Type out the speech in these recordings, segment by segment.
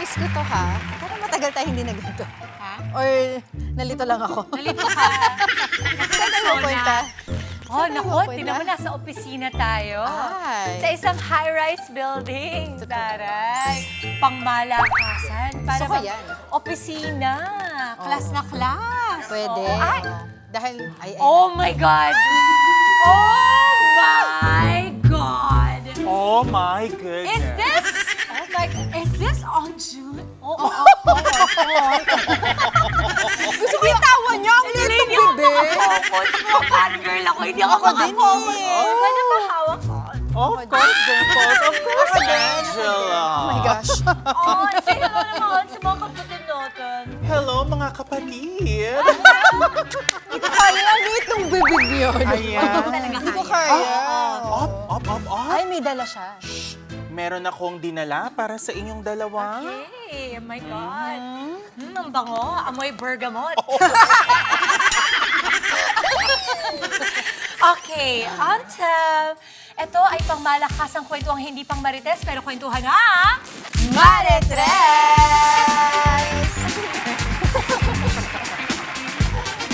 Na-miss ko to ha. Parang matagal tayo hindi nagganto. Ha? Or nalito lang ako. Nalito ka. Saan tayo pupunta? Oh, Saan tayo naku, pupunta? tinan mo, nasa opisina tayo. Ay. Sa isang high-rise building. Taray. Pangmalakasan. Para Gusto ko bang yan. opisina. Class na class. Pwede. Oo. Ay. Dahil, ay. Oh my God! Oh my God! Oh my goodness. Is this? Oh my God! Is this on June? Oo. Gusto ko yung tawa niya. Ang liit ng Hindi ako bebe. makafocus. Mga fangirl ako. Hindi ako Ako din makafocus. eh. Ganda ba hawak ko? Of course, Dimples. Of course, Ako din. Angela. Oh my gosh. Oh, say hello naman sa mga kapatid natin. Hello, mga kapatid. Hindi ko kaya. Ang liit ng bibig yun. Ayan. Hindi ko kaya. Up. Ay, may dala siya. Meron akong dinala para sa inyong dalawa. Hey, oh my God. Ang bango. Amoy bergamot. Okay, until ito ay pangmalakasang kwentuhang hindi pang marites, pero kwentuhan na Maritres!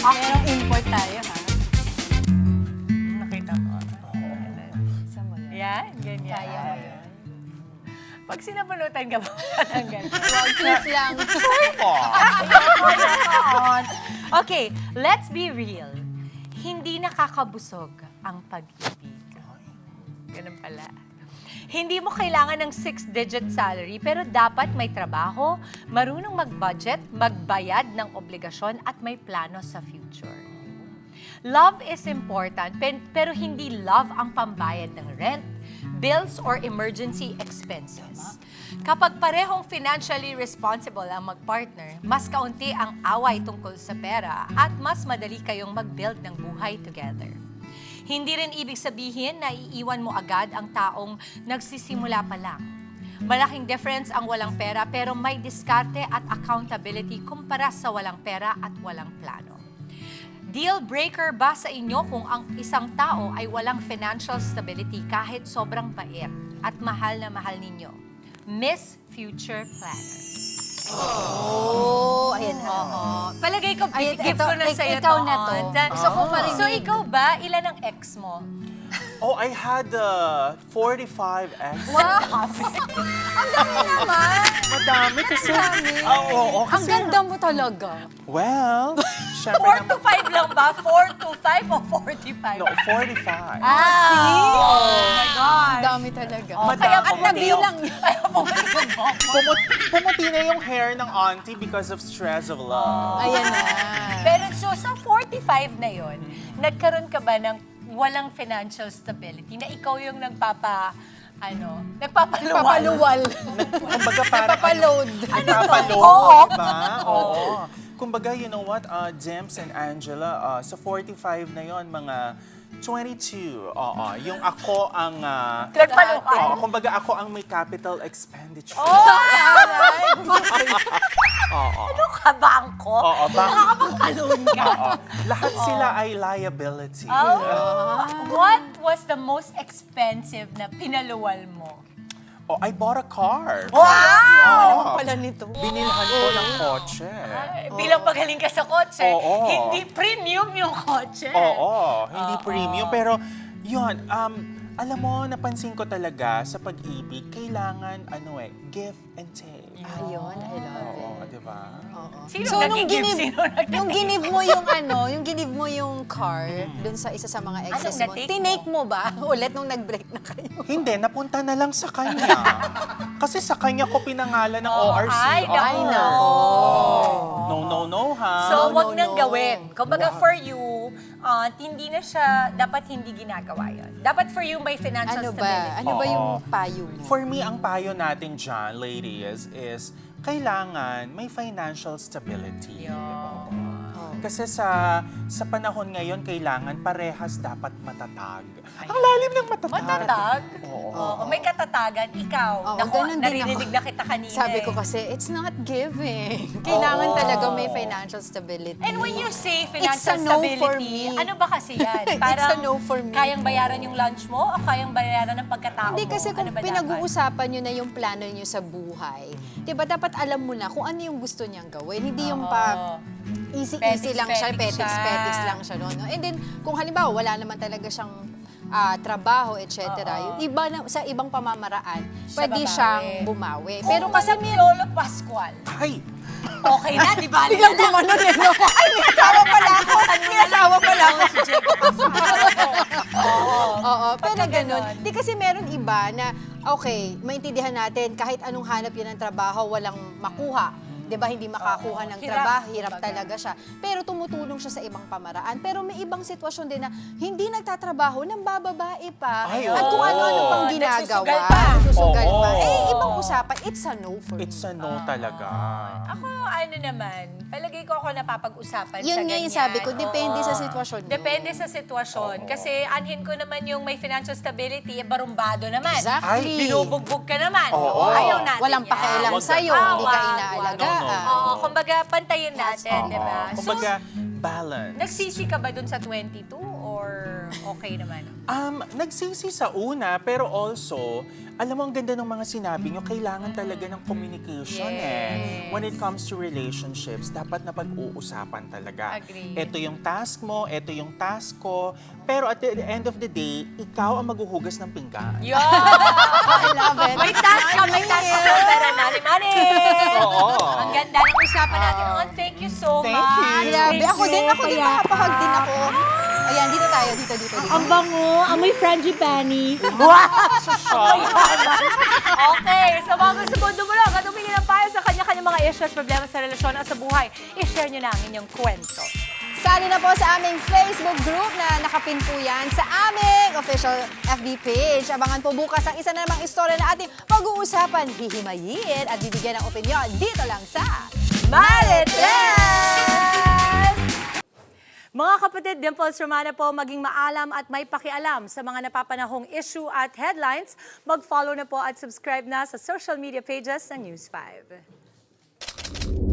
Merong import tayo, ha? Nakita mo. Saan mo yan? Yan, ganyan. Kaya mo yun. Pag sinabunutan ka ba, tatanggal. Huwag, please lang. Okay, let's be real. Hindi nakakabusog ang pag-ibig. Ganun pala. Hindi mo kailangan ng 6-digit salary, pero dapat may trabaho, marunong mag-budget, magbayad ng obligasyon, at may plano sa future. Love is important, pero hindi love ang pambayad ng rent, bills, or emergency expenses. Kapag parehong financially responsible ang mag-partner, mas kaunti ang away tungkol sa pera at mas madali kayong mag-build ng buhay together. Hindi rin ibig sabihin na iiwan mo agad ang taong nagsisimula pa lang. Malaking difference ang walang pera pero may diskarte at accountability kumpara sa walang pera at walang plano. Deal breaker ba sa inyo kung ang isang tao ay walang financial stability kahit sobrang bait at mahal na mahal ninyo? Miss Future Planner. Oh, ayan na. Oo. Palagay ko, Ay, gift ito, ko na sa'yo ikaw na to. Gusto ko marinig. So, ikaw ba, ilan ang ex mo? Oh, I had 45 ex. Wow! Ang dami naman! Madami kasi. Dami. Oo, Ang kasi. ganda mo talaga. Well, syempre 4 to 5 lang ba? 4 to 5 o 45? No, 45. See? Oh my God. Ang dami talaga. Kaya At nabilang niya. Ayaw mo yung Pumuti na yung hair ng auntie because of stress of love. Ayan na. Pero so, sa 45 na yon, nagkaroon ka ba ng walang financial stability na ikaw yung nagpapaluwal? Papaluwal. Kumbaga parang Papaload. Nagpapaload, Oo. diba? Oo. Kumbaga, you know what, Jems and Angela, sa 45 na yon mga 22. Oo, yung ako ang... Nagpaluwal. Oo, kumbaga ako ang may capital expenditure. Oh! Oo. Ano ka, bangko? Oo, Nakakapagkalon ka. Oo. Lahat sila ay liability. Oh. What was the most expensive na pinaluwal mo? Oh, I bought a car. Wow! Oo. Pala nito. Binilhan ko ng kotse. Bilang pagaling ka sa kotse, Oo. hindi premium yung kotse. Oo, hindi premium. Pero yun, alam mo, napansin ko talaga sa pag-ibig, kailangan, give and take. Ayun, I love it. Oo, di ba? Sino So, nung nag-give? ginib, Sino nag-take? nung ginib mo yung car dun sa isa sa mga exes mo, na-take tinake mo ba ulit nung nag-break na kayo? Hindi, napunta na lang sa kanya. Kasi sa kanya ko pinangalan ng ORC. Ay, Oo. Ay, nako. No, ha? So, No, wag no, nang no. gawin. Kumbaga, for you, hindi na siya, dapat hindi ginagawa yun. Dapat for you, may financial Ano ba? stability. Ano ba yung Oo. payo mo? For me, ang payo natin dyan, ladies, is kailangan may financial stability. Oo. Kasi sa panahon ngayon, kailangan parehas dapat matatag. Ang lalim ng matatag. Matatag? Oo. Oo, may katatagan. Ikaw, Oo, naku, ganun din narinig ako. na kita kanina. Sabi ko eh. kasi, it's not giving. Kailangan Oo. talaga may financial stability. And when you say It's a financial no stability, for me. ano ba kasi yan? It's a no for me. Kayang bayaran yung lunch mo o kayang bayaran ng pagkatao Hindi mo? kasi kung Ano ba dapat? pinag-uusapan nyo na yung plano nyo sa buhay, diba dapat alam mo na kung ano yung gusto niyang gawin. Hindi yung pa easy-easy lang siya, Petiks-petiks petiks-petiks siya. lang siya. No? And then, kung halimbawa wala naman talaga siyang trabaho, etc. Yung iba na, sa ibang pamamaraan, pwede babawi. siyang bumawi. Pero Pero kasi kasi may Lolo Pascual, Ay! okay na, di ba? biglang gumanon eh, no? Ay, may asawa pala ako! May asawa pala ako! Si Diego Pascual. Oo, pero Pagka ganun. ganon. Di kasi meron iba na, okay, maintindihan natin, kahit anong hanap yun ng trabaho, walang makuha. Di ba, hindi makakuha ng Hirap, trabaho, hirap kumbaga. talaga siya. Pero tumutulong siya sa ibang pamaraan. Pero may ibang sitwasyon din na hindi nagtatrabaho, nang bababae pa. Ay, At kung oo. ano-ano pang Nagsusugal ginagawa. pa. Nagsusugal Oo. pa. Eh, ibang usapan, it's a no for It's me. a no talaga. Ako, ano naman, palagay ko ako napapag-usapan sa Yun nga ganyan. yung sabi ko, depende Oo. sa sitwasyon mo. Depende sa sitwasyon. Kasi anhin ko naman yung may financial stability, barumbado naman. Exactly. Binubugbog ka naman. Oo. Ayaw natin Walang yan. pakialam Wag sa'yo, ganun. hindi ka Wag, inaalagaan. wag. Oo, kumbaga, pantayin natin, di ba? Kumbaga, balance. Nagsisi ka ba dun sa 22 or okay naman? Nagsisi sa una, pero also, alam mo, ang ganda ng mga sinabi nyo, kailangan talaga ng communication Yes. When it comes to relationships, dapat na pag-uusapan talaga. Agree. Ito yung task mo, ito yung task ko, pero at the end of the day, ikaw ang maghuhugas ng pinggan. Yo! I love it. May task ka, pero nani-mani! Oo. Ang ganda ng usapan natin. Oh, thank you so Thank much. you. Grabe, ako din, Kaya makapahag din ako. Ayan, dito tayo, dito. Ang bango, amoy frangipani. Okay, sa mga gusto mo dumulog at humingi ng payo sa kanya-kanyang mga issues, problema sa relasyon at sa buhay, i-share nyo na ang inyong kwento. Sali na po sa aming Facebook group na nakapin po yan sa aming official FB page. Abangan po bukas ang isa na namang istorya na ating pag-uusapan, hihimayin at bibigyan ng opinyon dito lang sa Marites! Mga kapatid, Dimples Romana po, maging maalam at may pakialam sa mga napapanahong issue at headlines. Mag-follow na po at subscribe na sa social media pages ng News 5.